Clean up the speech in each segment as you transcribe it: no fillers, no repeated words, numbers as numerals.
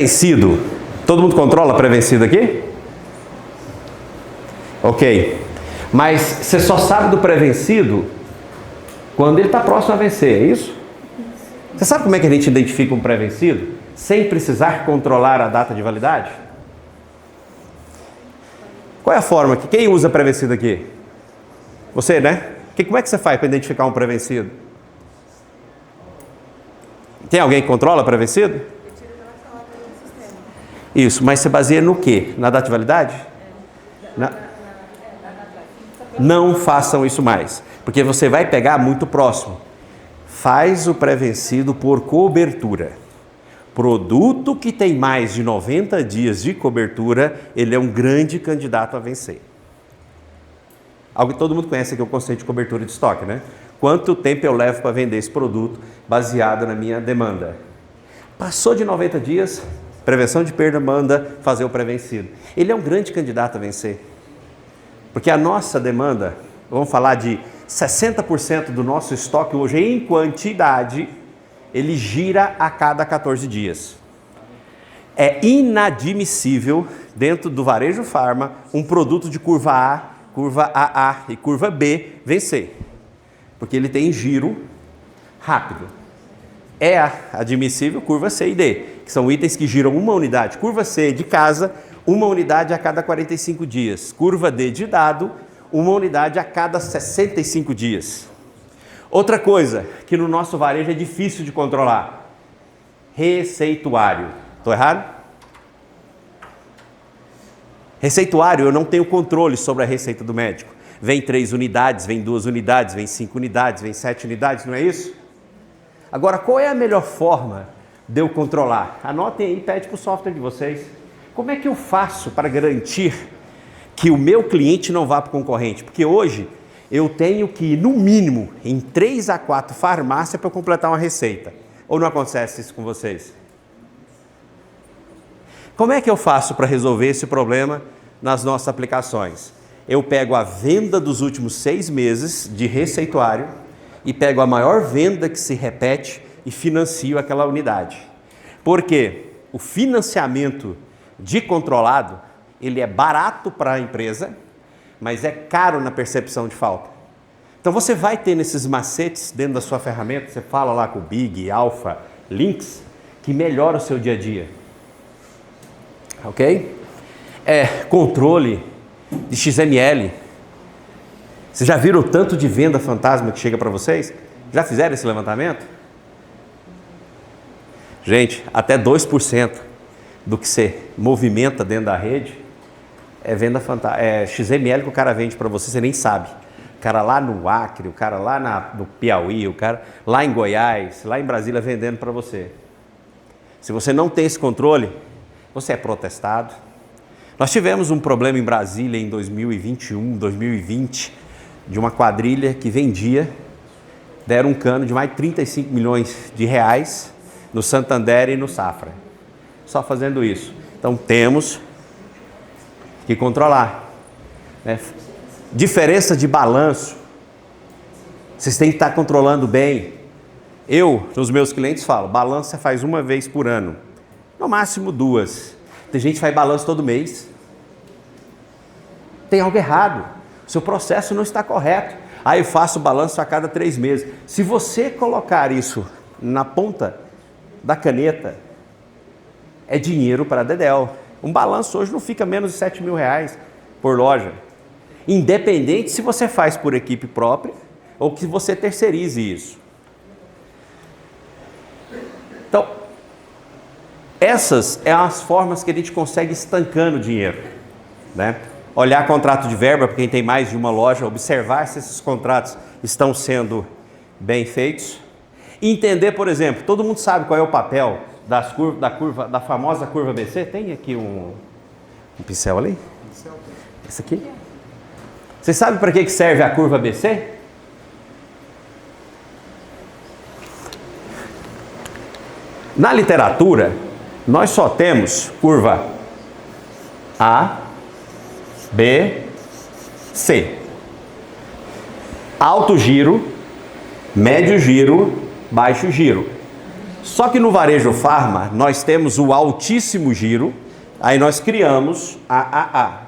Pré-vencido. Todo mundo controla pré-vencido aqui? Ok. Mas você só sabe do pré-vencido quando ele está próximo a vencer, é isso? Você sabe como é que a gente identifica um pré-vencido? Sem precisar controlar a data de validade? Qual é a forma que quem usa pré-vencido aqui? Você, né? Como é que você faz para identificar um pré-vencido? Tem alguém que controla pré-vencido? Isso, mas você baseia no quê? Na data de validade? Não façam isso mais, porque você vai pegar muito próximo. Faz o pré-vencido por cobertura. Produto que tem mais de 90 dias de cobertura, ele é um grande candidato a vencer. Todo mundo conhece aqui o conceito de cobertura de estoque, né? Quanto tempo eu levo para vender esse produto baseado na minha demanda? Passou de 90 dias, prevenção de perda manda fazer o pré-vencido. Ele é um grande candidato a vencer. Porque a nossa demanda, vamos falar de 60% do nosso estoque hoje em quantidade, ele gira a cada 14 dias. É inadmissível, dentro do varejo farma, um produto de curva A, curva AA e curva B vencer. Porque ele tem giro rápido. É admissível curva C e D, que são itens que giram uma unidade. Curva C de casa, uma unidade a cada 45 dias. Curva D de dado, uma unidade a cada 65 dias. Outra coisa que no nosso varejo é difícil de controlar. Receituário. Estou errado? Receituário, eu não tenho controle sobre a receita do médico. Vem 3 unidades, vem 2 unidades, vem 5 unidades, vem 7 unidades, não é isso? Agora, qual é a melhor forma de eu controlar? Anotem aí, pede para o software de vocês. Como é que eu faço para garantir que o meu cliente não vá para o concorrente? Porque hoje eu tenho que ir, no mínimo, em 3 a 4 farmácias para completar uma receita. Ou não acontece isso com vocês? Como é que eu faço para resolver esse problema nas nossas aplicações? Eu pego a venda dos últimos 6 meses de receituário e pego a maior venda que se repete e financio aquela unidade. Porque o financiamento de controlado, ele é barato para a empresa, mas é caro na percepção de falta. Então você vai ter nesses macetes dentro da sua ferramenta, você fala lá com o Big, Alpha, Links, que melhora o seu dia a dia. Ok? Controle de XML. Vocês já viram o tanto de venda fantasma que chega para vocês? Já fizeram esse levantamento? Gente, até 2% do que você movimenta dentro da rede é venda fantasma, é XML que o cara vende para você, você nem sabe. O cara lá no Acre, o cara lá no Piauí, o cara lá em Goiás, lá em Brasília vendendo para você. Se você não tem esse controle, você é protestado. Nós tivemos um problema em Brasília em 2021, 2020, de uma quadrilha que vendia, deram um cano de mais de 35 milhões de reais no Santander e no Safra. Só fazendo isso. Então temos que controlar. Diferença de balanço. Vocês têm que estar controlando bem. Eu, nos meus clientes, falo, balanço você faz uma vez por ano. No máximo 2. Tem gente que faz balanço todo mês. Tem algo errado. O seu processo não está correto. Eu faço balanço a cada 3 meses. Se você colocar isso na ponta da caneta, é dinheiro para dedéu. Um balanço hoje não fica menos de 7 mil reais por loja. Independente se você faz por equipe própria ou que você terceirize isso. Então, essas são as formas que a gente consegue estancando o dinheiro, né? Olhar contrato de verba para quem tem mais de uma loja, observar se esses contratos estão sendo bem feitos. Entender, por exemplo, todo mundo sabe qual é o papel da famosa curva BC? Tem aqui um pincel ali? Esse aqui? Você sabe para que serve a curva BC? Na literatura, nós só temos curva A, B, C. Alto giro, médio giro, baixo giro. Só que no varejo farma, nós temos o altíssimo giro, aí nós criamos a AA.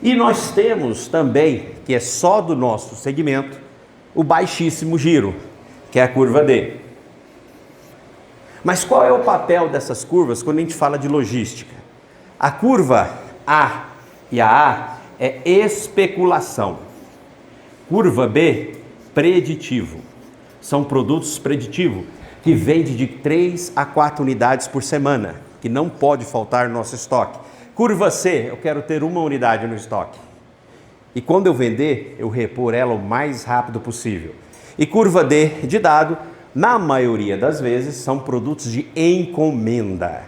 E nós temos também, que é só do nosso segmento, o baixíssimo giro, que é a curva D. Mas qual é o papel dessas curvas quando a gente fala de logística? A curva A e a A é especulação. Curva B, preditivo. São produtos preditivos que vendem de 3 a 4 unidades por semana, que não pode faltar no nosso estoque. Curva C, eu quero ter uma unidade no estoque. E quando eu vender, eu repor ela o mais rápido possível. E curva D de dado, na maioria das vezes, são produtos de encomenda.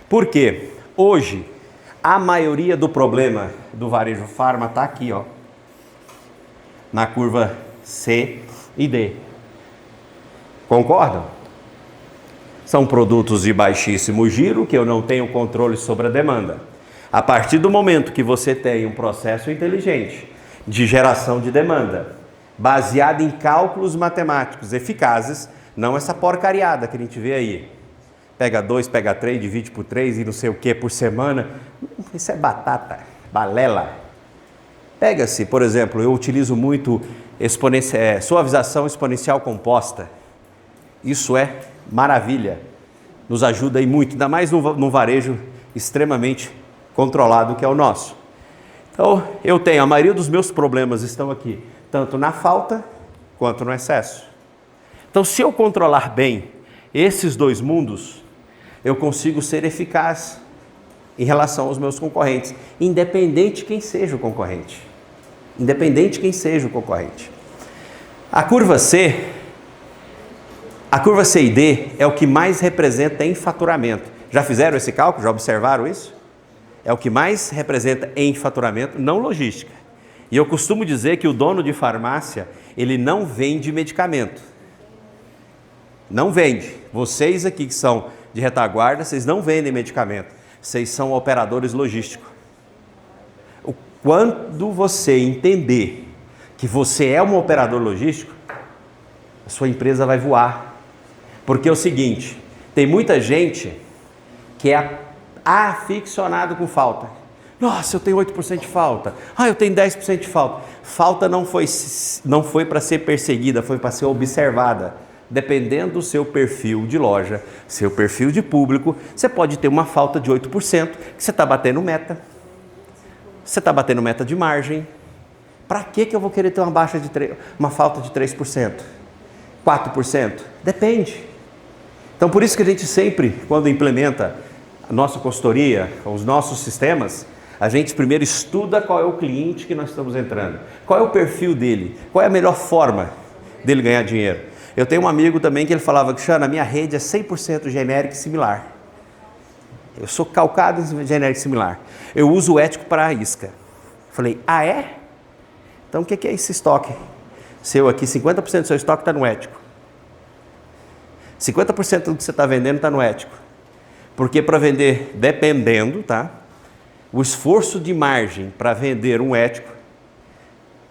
Por quê? Hoje, a maioria do problema do varejo farma está aqui, ó, na curva C e D. Concordam? São produtos de baixíssimo giro que eu não tenho controle sobre a demanda. A partir do momento que você tem um processo inteligente de geração de demanda, baseado em cálculos matemáticos eficazes, não essa porcariada que a gente vê aí. Pega 2, pega 3, divide por 3 e não sei o que por semana. Isso é batata, balela. Pega-se, por exemplo, eu utilizo muito suavização exponencial composta. Isso é maravilha. Nos ajuda aí muito, ainda mais num varejo extremamente controlado que é o nosso. Então, eu tenho, a maioria dos meus problemas estão aqui, tanto na falta quanto no excesso. Então, se eu controlar bem esses dois mundos, eu consigo ser eficaz em relação aos meus concorrentes, independente quem seja o concorrente. Independente quem seja o concorrente. A curva C e D é o que mais representa em faturamento. Já fizeram esse cálculo? Já observaram isso? É o que mais representa em faturamento, não logística. E eu costumo dizer que o dono de farmácia, ele não vende medicamento. Não vende. Vocês aqui que são de retaguarda, vocês não vendem medicamento. Vocês são operadores logísticos. Quando você entender que você é um operador logístico, a sua empresa vai voar. Porque é o seguinte, tem muita gente que é aficionado com falta. Nossa, eu tenho 8% de falta. Eu tenho 10% de falta. Falta não foi para ser perseguida, foi para ser observada. Dependendo do seu perfil de loja, seu perfil de público, você pode ter uma falta de 8%, que você está batendo meta. Você está batendo meta de margem. Para que eu vou querer ter uma falta de 3%? 4%? Depende. Então, por isso que a gente sempre, quando implementa a nossa consultoria, os nossos sistemas, a gente primeiro estuda qual é o cliente que nós estamos entrando, qual é o perfil dele, qual é a melhor forma dele ganhar dinheiro. Eu tenho um amigo também que ele falava que, Xana, a minha rede é 100% genérico e similar. Eu sou calcado em genérico e similar. Eu uso o ético para a isca. Falei, é? Então o que é esse estoque? Seu aqui, 50% do seu estoque está no ético. 50% do que você está vendendo está no ético. Porque para vender, dependendo, tá? O esforço de margem para vender um ético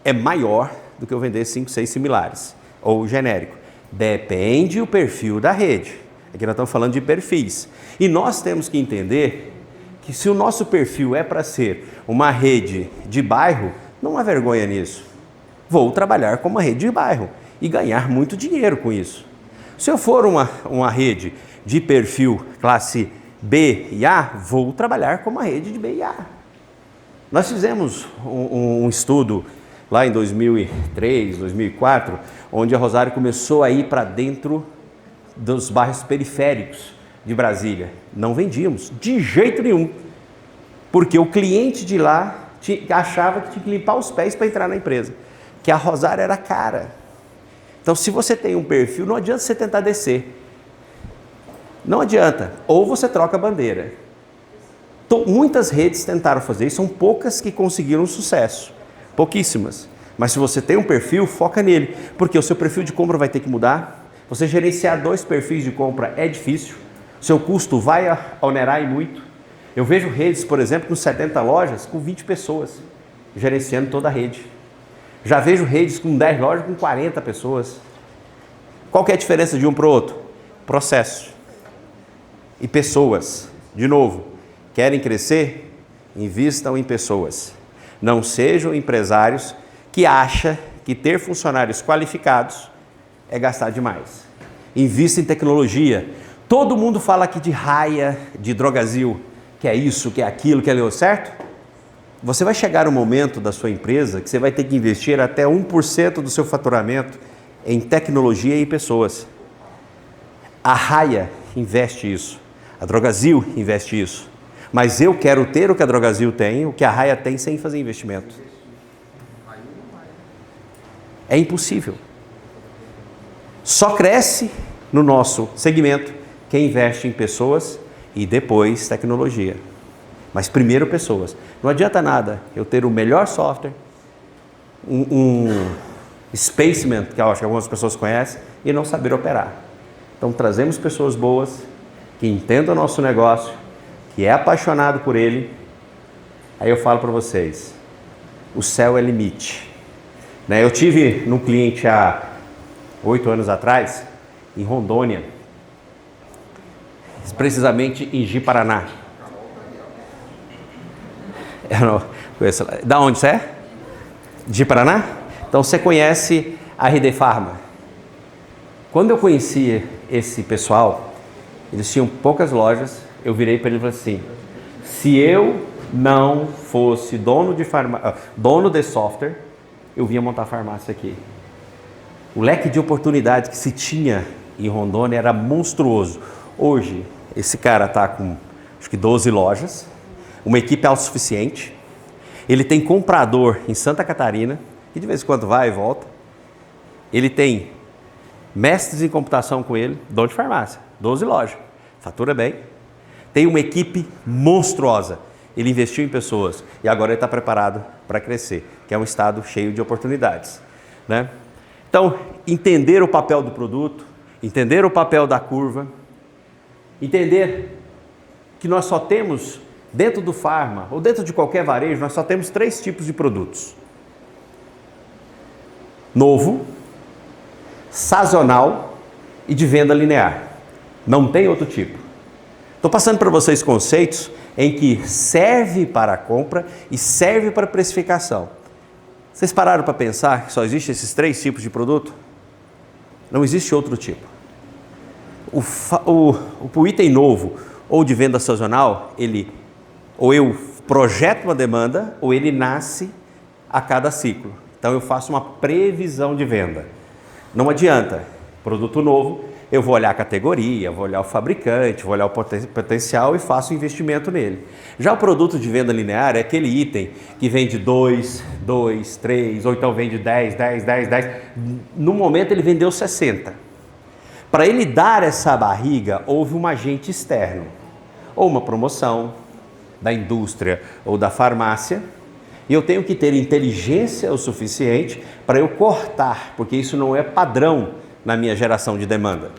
é maior do que eu vender 5, 6 similares ou genérico. Depende o perfil da rede. Aqui nós estamos falando de perfis. E nós temos que entender que se o nosso perfil é para ser uma rede de bairro, não há vergonha nisso. Vou trabalhar com uma rede de bairro e ganhar muito dinheiro com isso. Se eu for uma rede de perfil classe B e A, vou trabalhar com uma rede de B e A. Nós fizemos um estudo lá em 2003, 2004, onde a Rosário começou a ir para dentro dos bairros periféricos de Brasília. Não vendíamos, de jeito nenhum, porque o cliente de lá achava que tinha que limpar os pés para entrar na empresa, que a Rosário era cara. Então, se você tem um perfil, não adianta você tentar descer. Não adianta. Ou você troca a bandeira. Muitas redes tentaram fazer isso, são poucas que conseguiram sucesso. Pouquíssimas. Mas se você tem um perfil, foca nele. Porque o seu perfil de compra vai ter que mudar. Você gerenciar 2 perfis de compra é difícil. Seu custo vai onerar e muito. Eu vejo redes, por exemplo, com 70 lojas, com 20 pessoas, gerenciando toda a rede. Já vejo redes com 10 lojas com 40 pessoas. Qual que é a diferença de um para o outro? Processo. E pessoas. De novo, querem crescer? Invistam em pessoas. Não sejam empresários que acham que ter funcionários qualificados é gastar demais. Invista em tecnologia. Todo mundo fala aqui de Raia, de Drogasil, que é isso, que é aquilo, que é aquilo, certo? Você vai chegar um momento da sua empresa que você vai ter que investir até 1% do seu faturamento em tecnologia e pessoas. A Raia investe isso. A Drogasil investe isso. Mas eu quero ter o que a Drogasil tem, o que a Raia tem, sem fazer investimento. É impossível. Só cresce no nosso segmento quem investe em pessoas e depois tecnologia. Mas primeiro pessoas. Não adianta nada eu ter o melhor software, um Spaceman, que eu acho que algumas pessoas conhecem, e não saber operar. Então trazemos pessoas boas, que entendam o nosso negócio, que é apaixonado por ele. Aí eu falo para vocês, o céu é limite. Eu tive num cliente há 8 anos atrás, em Rondônia, precisamente em Ji-Paraná. Eu não conheço. Da onde você é? Ji-Paraná? Então você conhece a RD Pharma. Quando eu conheci esse pessoal, eles tinham poucas lojas, eu virei para ele e falei assim, se eu não fosse dono de software, eu vinha montar farmácia aqui. O leque de oportunidades que se tinha em Rondônia era monstruoso. Hoje, esse cara está com, acho que 12 lojas, uma equipe autossuficiente, ele tem comprador em Santa Catarina, que de vez em quando vai e volta, ele tem mestres em computação com ele, dono de farmácia, 12 lojas, fatura bem, tem uma equipe monstruosa, ele investiu em pessoas e agora ele está preparado para crescer, que é um estado cheio de oportunidades, né? Então, entender o papel do produto, entender o papel da curva, entender que nós só temos, dentro do farma ou dentro de qualquer varejo, nós só temos 3 tipos de produtos. Novo, sazonal e de venda linear. Não tem outro tipo. Estou passando para vocês conceitos em que serve para a compra e serve para a precificação. Vocês pararam para pensar que só existem esses 3 tipos de produto? Não existe outro tipo. O item novo ou de venda sazonal, ele ou eu projeto uma demanda ou ele nasce a cada ciclo. Então eu faço uma previsão de venda. Não adianta, produto novo, eu vou olhar a categoria, vou olhar o fabricante, vou olhar o potencial e faço investimento nele. Já o produto de venda linear é aquele item que vende 2, 3, ou então vende 10. No momento ele vendeu 60. Para ele dar essa barriga, houve um agente externo, ou uma promoção da indústria ou da farmácia, e eu tenho que ter inteligência o suficiente para eu cortar, porque isso não é padrão na minha geração de demanda.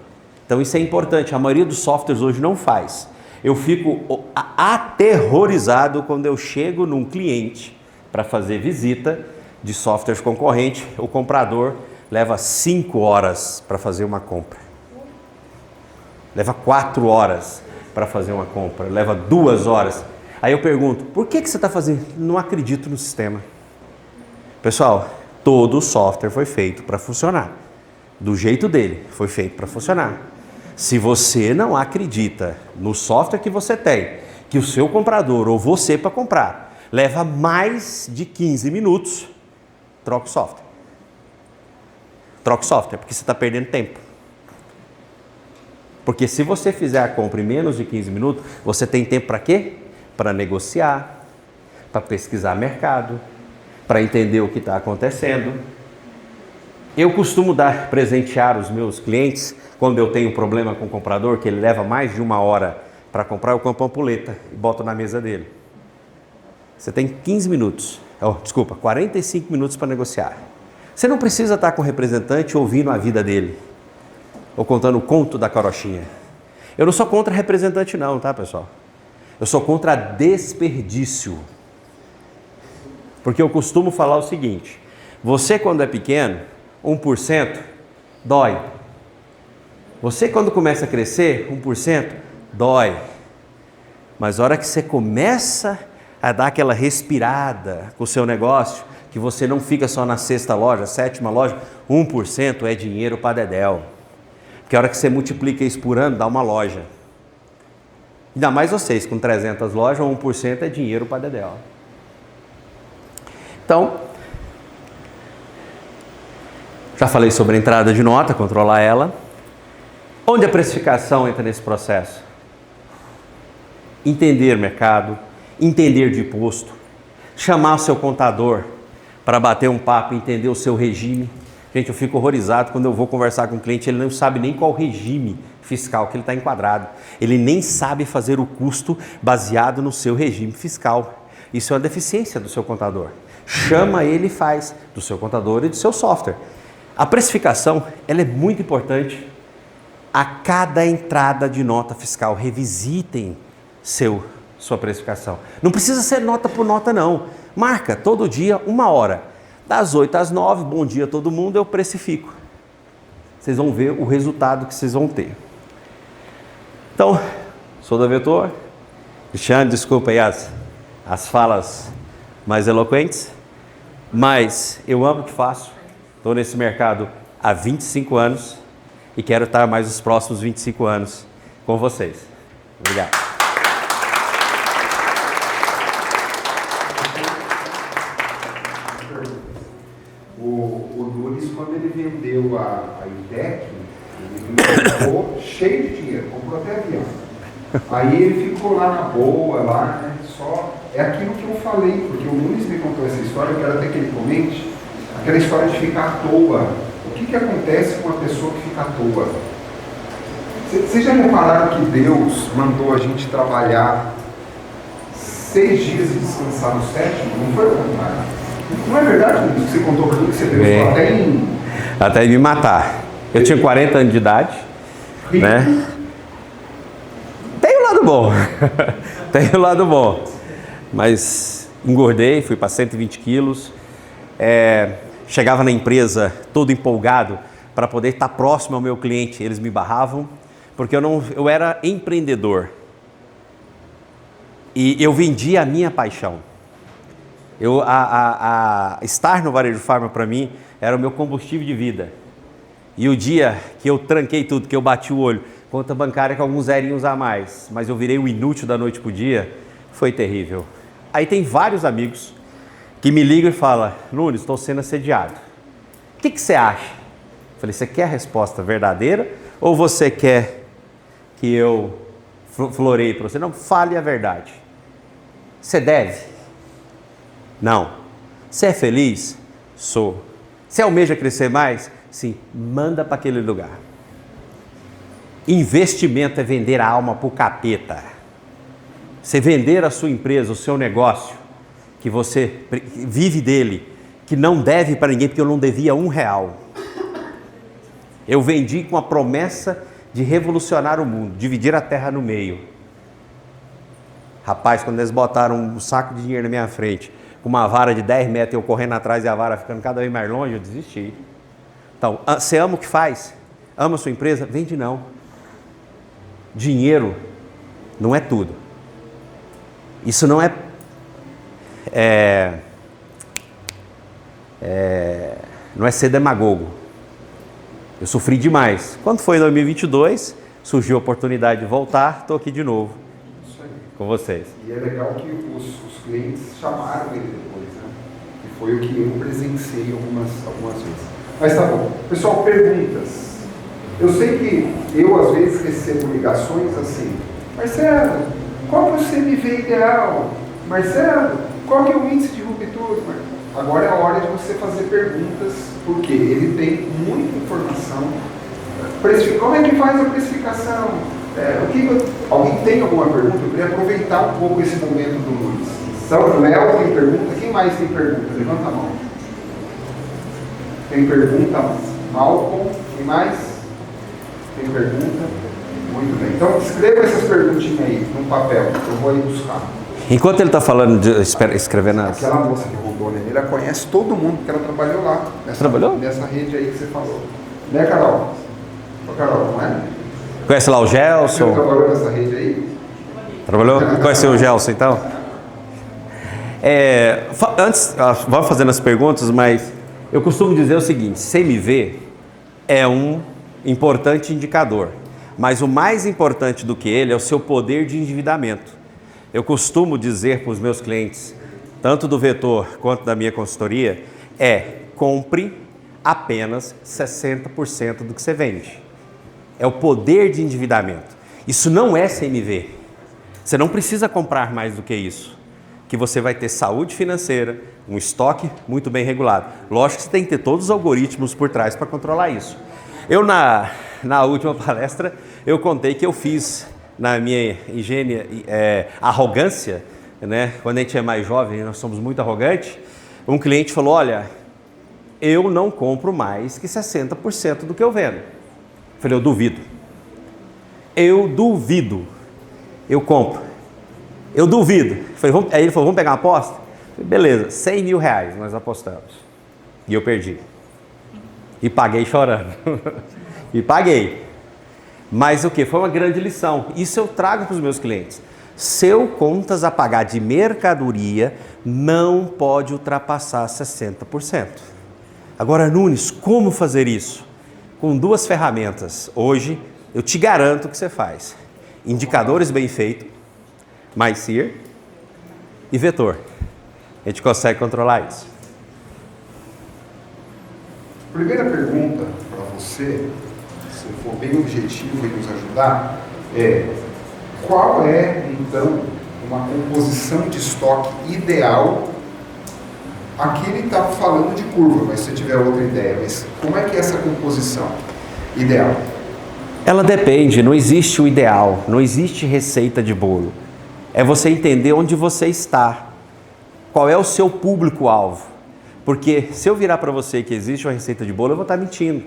Então isso é importante, a maioria dos softwares hoje não faz. Eu fico aterrorizado quando eu chego num cliente para fazer visita de softwares concorrentes, o comprador leva 5 horas para fazer uma compra. Leva 4 horas para fazer uma compra, leva 2 horas. Aí eu pergunto, por que você está fazendo? Não acredito no sistema. Pessoal, todo software foi feito para funcionar. Do jeito dele, foi feito para funcionar. Se você não acredita no software que você tem, que o seu comprador ou você para comprar, leva mais de 15 minutos, troca o software. Troca o software, porque você está perdendo tempo. Porque se você fizer a compra em menos de 15 minutos, você tem tempo para quê? Para negociar, para pesquisar mercado, para entender o que está acontecendo. Eu costumo presentear os meus clientes, quando eu tenho um problema com o comprador, que ele leva mais de 1 hora para comprar, eu compro uma ampulheta e boto na mesa dele. Você tem 45 minutos para negociar. Você não precisa estar com o representante ouvindo a vida dele, ou contando o conto da carochinha. Eu não sou contra representante não, tá, pessoal? Eu sou contra desperdício. Porque eu costumo falar o seguinte, você quando é pequeno, 1% dói. Você quando começa a crescer, 1%, dói. Mas a hora que você começa a dar aquela respirada com o seu negócio, que você não fica só na sexta loja, sétima loja, 1% é dinheiro para dedéu. Porque a hora que você multiplica isso por ano, dá uma loja. Ainda mais vocês, com 300 lojas, 1% é dinheiro para dedéu. Então, já falei sobre a entrada de nota, controlar ela. Onde a precificação entra nesse processo? Entender mercado, entender de imposto, chamar o seu contador para bater um papo e entender o seu regime. Gente, eu fico horrorizado quando eu vou conversar com o cliente, ele não sabe nem qual regime fiscal que ele está enquadrado. Ele nem sabe fazer o custo baseado no seu regime fiscal. Isso é uma deficiência do seu contador. Chama ele e faz, do seu contador e do seu software. A precificação, ela é muito importante. A cada entrada de nota fiscal, revisitem sua precificação. Não precisa ser nota por nota, não. Marca todo dia 1 hora. Das 8 às 9, bom dia a todo mundo, eu precifico. Vocês vão ver o resultado que vocês vão ter. Então, sou da Vetor. Cristiano, desculpa aí as falas mais eloquentes, mas eu amo o que faço. Estou nesse mercado há 25 anos e quero estar mais os próximos 25 anos com vocês. Obrigado. O Nunes, quando ele vendeu a IDEC, ele ficou cheio de dinheiro, comprou até avião. Aí ele ficou lá na boa, lá, né, só... É aquilo que eu falei, porque o Nunes me contou essa história, eu quero até que ele comente, aquela história de ficar à toa. O que acontece com uma pessoa que fica à toa? Vocês já repararam que Deus mandou a gente trabalhar 6 dias e descansar no 7º? Não foi o contrário. Não é verdade o que você contou para mim, que você pensou até me matar. Eu tinha 40 anos de idade, né? Tem um lado bom, tem um lado bom, mas engordei, fui para 120 quilos, chegava na empresa todo empolgado para poder estar próximo ao meu cliente, eles me barravam, porque eu era empreendedor e eu vendia a minha paixão. Estar no varejo farma para mim era o meu combustível de vida. E o dia que eu tranquei tudo, que eu bati o olho, conta bancária com alguns zerinhos a mais, mas eu virei o inútil da noite pro dia, foi terrível. Aí tem vários amigos que me ligam e falam: Nunes, estou sendo assediado. O que você acha? Eu falei: você quer a resposta verdadeira ou você quer que eu floreie para você? Não, fale a verdade. Você deve? Não. Você é feliz? Sou. Você almeja crescer mais? Sim. Manda para aquele lugar. Investimento é vender a alma para o capeta. Você vender a sua empresa, o seu negócio, que você vive dele, que não deve para ninguém, porque eu não devia R$1. Eu vendi com a promessa de revolucionar o mundo, dividir a terra no meio. Rapaz, quando eles botaram um saco de dinheiro na minha frente, com uma vara de 10 metros, eu correndo atrás e a vara ficando cada vez mais longe, eu desisti. Então, você ama o que faz? Ama a sua empresa? Vende não. Dinheiro não é tudo. Isso não não é ser demagogo. Eu sofri demais. Quando foi em 2022, surgiu a oportunidade de voltar, estou aqui de novo com vocês. E é legal que os clientes chamaram ele depois, né? Que foi o que eu presenciei algumas vezes. Mas tá bom. Pessoal, perguntas. Eu sei que eu às vezes recebo ligações assim: Marcelo, qual que é o CMV ideal? Marcelo, qual que é o índice de ruptura? Agora é a hora de você fazer perguntas, porque ele tem muita informação. Como é que faz a precificação? Alguém tem alguma pergunta? Eu queria aproveitar um pouco esse momento do Luiz. Samuel tem pergunta? Quem mais tem pergunta? Levanta a mão. Tem pergunta? Malcolm? Quem mais? Tem pergunta? Muito bem. Então escreva essas perguntinhas aí num papel. Eu vou ir buscar. Enquanto ele está falando, escrevendo as... Aquela moça que rodou nele, ela conhece todo mundo, porque ela trabalhou lá. Nessa rede aí que você falou. Né, Carol? Ô, Carol, não é? Conhece lá o Gelson? Você trabalhou nessa rede aí? Trabalhou? Conheceu o Gelson, então? Antes, vamos fazendo as perguntas, mas eu costumo dizer o seguinte: CMV é um importante indicador, mas o mais importante do que ele é o seu poder de endividamento. Eu costumo dizer para os meus clientes, tanto do Vetor quanto da minha consultoria, compre apenas 60% do que você vende. É o poder de endividamento. Isso não é CMV. Você não precisa comprar mais do que isso, que você vai ter saúde financeira, um estoque muito bem regulado. Lógico que você tem que ter todos os algoritmos por trás para controlar isso. Eu, na última palestra, eu contei que eu fiz, na minha ingênua arrogância, né? Quando a gente é mais jovem, nós somos muito arrogantes, um cliente falou: olha, eu não compro mais que 60% do que eu vendo. Eu falei: eu duvido. Eu duvido. Eu compro. Eu duvido. Aí ele falou: vamos pegar uma aposta? Eu falei: beleza, R$100 mil nós apostamos. E eu perdi. E paguei chorando. E paguei. Mas o que? Foi uma grande lição. Isso eu trago para os meus clientes. Seu contas a pagar de mercadoria não pode ultrapassar 60%. Agora, Nunes, como fazer isso? Com duas ferramentas. Hoje, eu te garanto que você faz. Indicadores bem feitos, MySear e Vetor. A gente consegue controlar isso. Primeira pergunta para você, se for bem objetivo e nos ajudar, qual é, então, uma composição de estoque ideal? Aqui ele está falando de curva, mas se tiver outra ideia, mas como é que é essa composição ideal? Ela depende, não existe o ideal, não existe receita de bolo. É você entender onde você está, qual é o seu público-alvo. Porque se eu virar para você que existe uma receita de bolo, eu vou estar mentindo.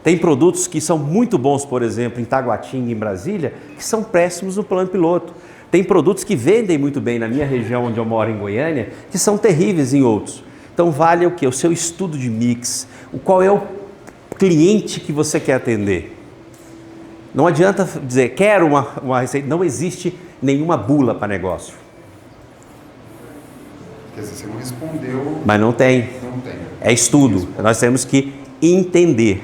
Tem produtos que são muito bons, por exemplo, em Taguatinga, em Brasília, que são péssimos no plano piloto. Tem produtos que vendem muito bem na minha região, onde eu moro, em Goiânia, que são terríveis em outros. Então vale o quê? O seu estudo de mix, qual é o cliente que você quer atender. Não adianta dizer, quero uma receita, não existe nenhuma bula para negócio. Quer dizer, você não respondeu... Mas não tem. Não tem. É estudo. Nós temos que entender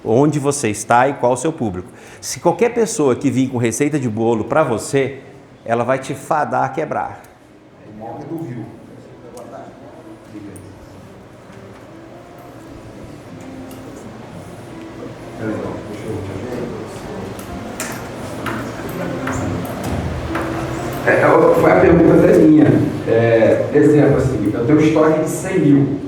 onde você está e qual o seu público. Se qualquer pessoa que vir com receita de bolo para você, ela vai te fadar a quebrar. O Moca do Rio. Foi a pergunta até minha. Exemplo, assim, eu tenho um estoque de 100 mil.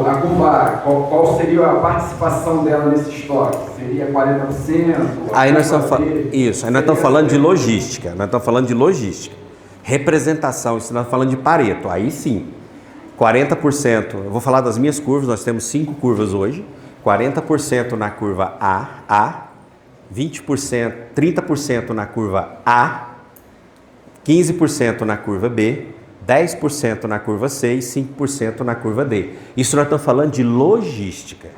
A curva, qual seria a participação dela nesse estoque? Seria 40%? Aí nós estamos falando de logística. Nós estamos falando de logística. Representação, isso nós estamos falando de Pareto. Aí sim, 40%. Eu vou falar das minhas curvas, nós temos 5 curvas hoje. 40% na curva A, 20%, 30% na curva A, 15% na curva B, 10% na curva C e 5% na curva D. Isso nós estamos falando de logística.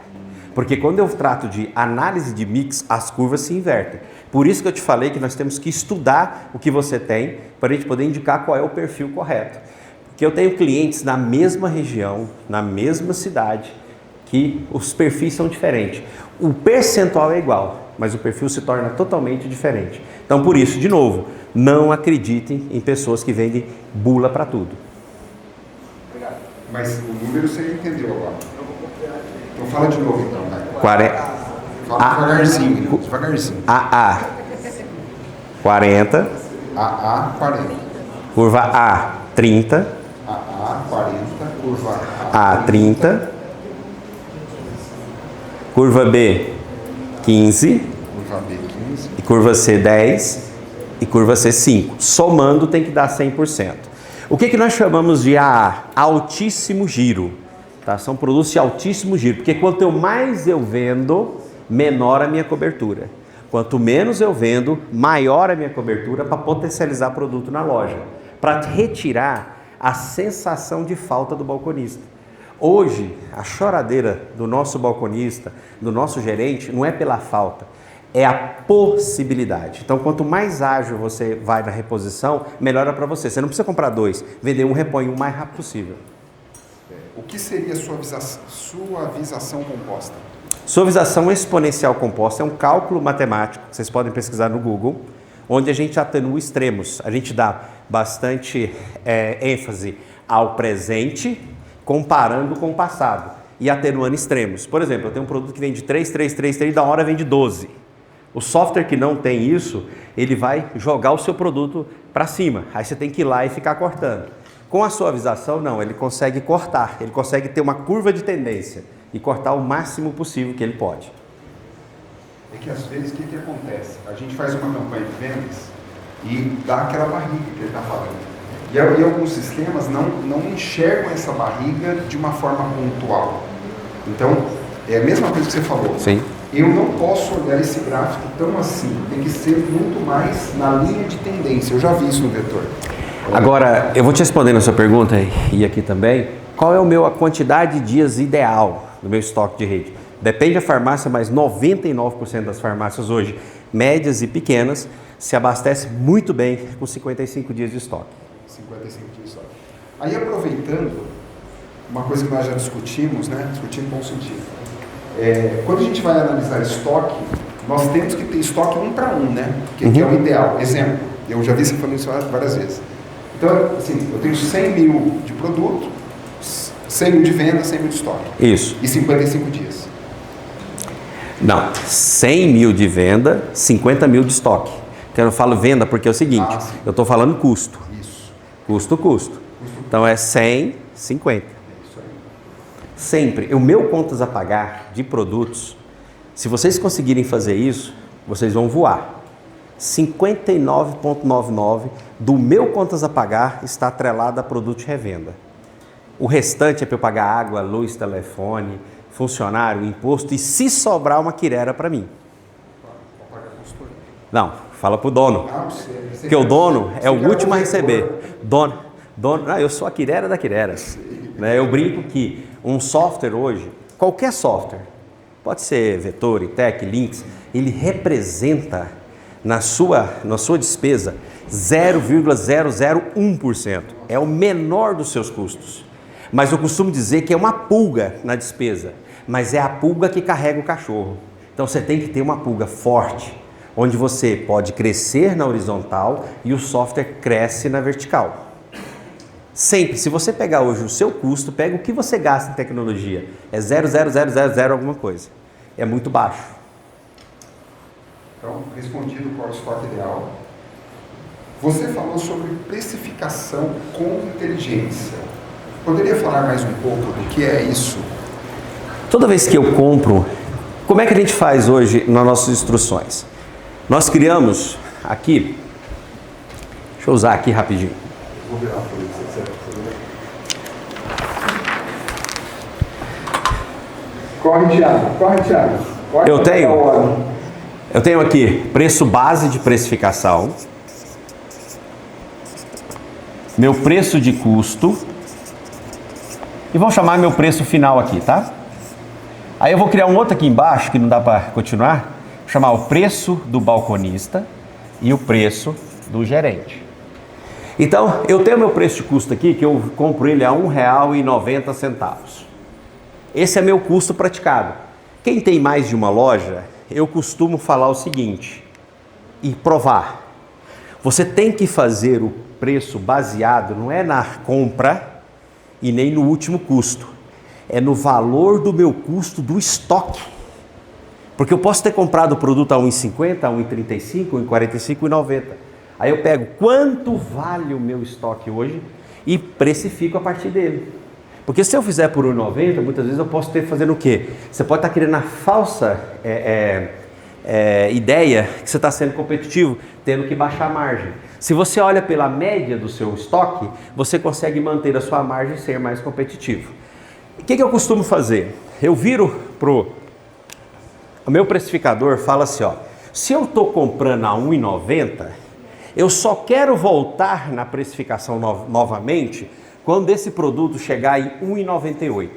Porque quando eu trato de análise de mix, as curvas se invertem. Por isso que eu te falei que nós temos que estudar o que você tem para a gente poder indicar qual é o perfil correto. Porque eu tenho clientes na mesma região, na mesma cidade, que os perfis são diferentes. O percentual é igual, mas o perfil se torna totalmente diferente. Então, por isso, de novo, não acreditem em pessoas que vendem bula para tudo. Obrigado. Mas o número você entendeu agora. Então fala de novo então, vai. Fala devagarzinho, devagarzinho. AA 40. AA 40. Curva A 30. AA 40, curva A 30. Curva B 15. Curva B 15. E curva C 10. E curva C 5. Somando tem que dar 100%. O que nós chamamos de AA? Altíssimo giro. Tá? São produtos de altíssimo giro. Porque quanto mais eu vendo, menor a minha cobertura. Quanto menos eu vendo, maior a minha cobertura para potencializar produto na loja. Para retirar a sensação de falta do balconista. Hoje, a choradeira do nosso balconista, do nosso gerente, não é pela falta, é a possibilidade. Então, quanto mais ágil você vai na reposição, melhora para você. Você não precisa comprar 2, vender um, repõe o mais rápido possível. O que seria suavização composta? Suavização exponencial composta é um cálculo matemático, vocês podem pesquisar no Google, onde a gente atenua extremos. A gente dá bastante ênfase ao presente, comparando com o passado e atenuando extremos. Por exemplo, eu tenho um produto que vende 3, 3, 3, 3, da hora vende 12. O software que não tem isso, ele vai jogar o seu produto para cima. Aí você tem que ir lá e ficar cortando. Com a suavização, não, ele consegue cortar, ele consegue ter uma curva de tendência e cortar o máximo possível que ele pode. É que às vezes o que acontece? A gente faz uma campanha de vendas e dá aquela barriga que ele está falando. E alguns sistemas não enxergam essa barriga de uma forma pontual. Então, é a mesma coisa que você falou. Sim. Eu não posso olhar esse gráfico tão assim. Tem que ser muito mais na linha de tendência. Eu já vi isso no vetor. Agora, eu vou te responder na sua pergunta e aqui também. Qual é a quantidade de dias ideal do meu estoque de rede? Depende da farmácia, mas 99% das farmácias hoje, médias e pequenas, se abastece muito bem com 55 dias de estoque. 55 dias de estoque. Aí, aproveitando, uma coisa que nós já discutimos, né? Discutimos em bom sentido. Quando a gente vai analisar estoque, nós temos que ter estoque 1 para 1, né? Que é o ideal. Exemplo, eu já vi você falando isso várias vezes. Então, assim, eu tenho 100 mil de produto, 100 mil de venda, 100 mil de estoque. Isso. E 55 dias. Não, 100 mil de venda, 50 mil de estoque. Que eu não falo venda porque é o seguinte, eu estou falando custo. Isso. Custo. Então é 100, 50. Isso aí. Sempre, o meu contas a pagar de produtos, se vocês conseguirem fazer isso, vocês vão voar. 59,99% do meu contas a pagar está atrelado a produto de revenda. O restante é para eu pagar água, luz, telefone, funcionário, imposto e se sobrar uma quirera para mim. Não, fala para o dono. Porque o dono é o último a receber. Dono, eu sou a quirera da quirera. Eu brinco que um software hoje, qualquer software, pode ser Vetor, Tech, Lynx, ele representa na sua despesa 0,001%. É o menor dos seus custos. Mas eu costumo dizer que é uma pulga na despesa, mas é a pulga que carrega o cachorro. Então você tem que ter uma pulga forte, onde você pode crescer na horizontal e o software cresce na vertical. Sempre, se você pegar hoje o seu custo, pega o que você gasta em tecnologia, é 0,0000 alguma coisa. É muito baixo. Então, respondido qual é o estoque ideal. Você falou sobre precificação com inteligência. Poderia falar mais um pouco do que é isso? Toda vez que eu compro, como é que a gente faz hoje nas nossas instruções? Nós criamos aqui, deixa eu usar aqui rapidinho. Vou virar para você. Corre, Thiago. Eu tenho aqui preço base de precificação, meu preço de custo e vou chamar meu preço final aqui, tá? Aí eu vou criar um outro aqui embaixo que não dá para continuar, vou chamar o preço do balconista e o preço do gerente. Então, eu tenho meu preço de custo aqui, que eu compro ele a R$ 1,90. Esse é meu custo praticado. Quem tem mais de uma loja, eu costumo falar o seguinte, e provar. Você tem que fazer o preço baseado, não é na compra e nem no último custo. É no valor do meu custo do estoque. Porque eu posso ter comprado o produto a R$ 1,50, a R$ 1,35, R$ 1,45, R$ 1,90. Aí eu pego quanto vale o meu estoque hoje e precifico a partir dele. Porque se eu fizer por R$ 1,90, muitas vezes eu posso ter fazendo o quê? Você pode estar criando a falsa ideia que você está sendo competitivo, tendo que baixar a margem. Se você olha pela média do seu estoque, você consegue manter a sua margem e ser mais competitivo. O que eu costumo fazer? Eu viro pro o meu precificador, fala assim, ó, se eu estou comprando a R$ 1,90, eu só quero voltar na precificação novamente quando esse produto chegar em R$ 1,98.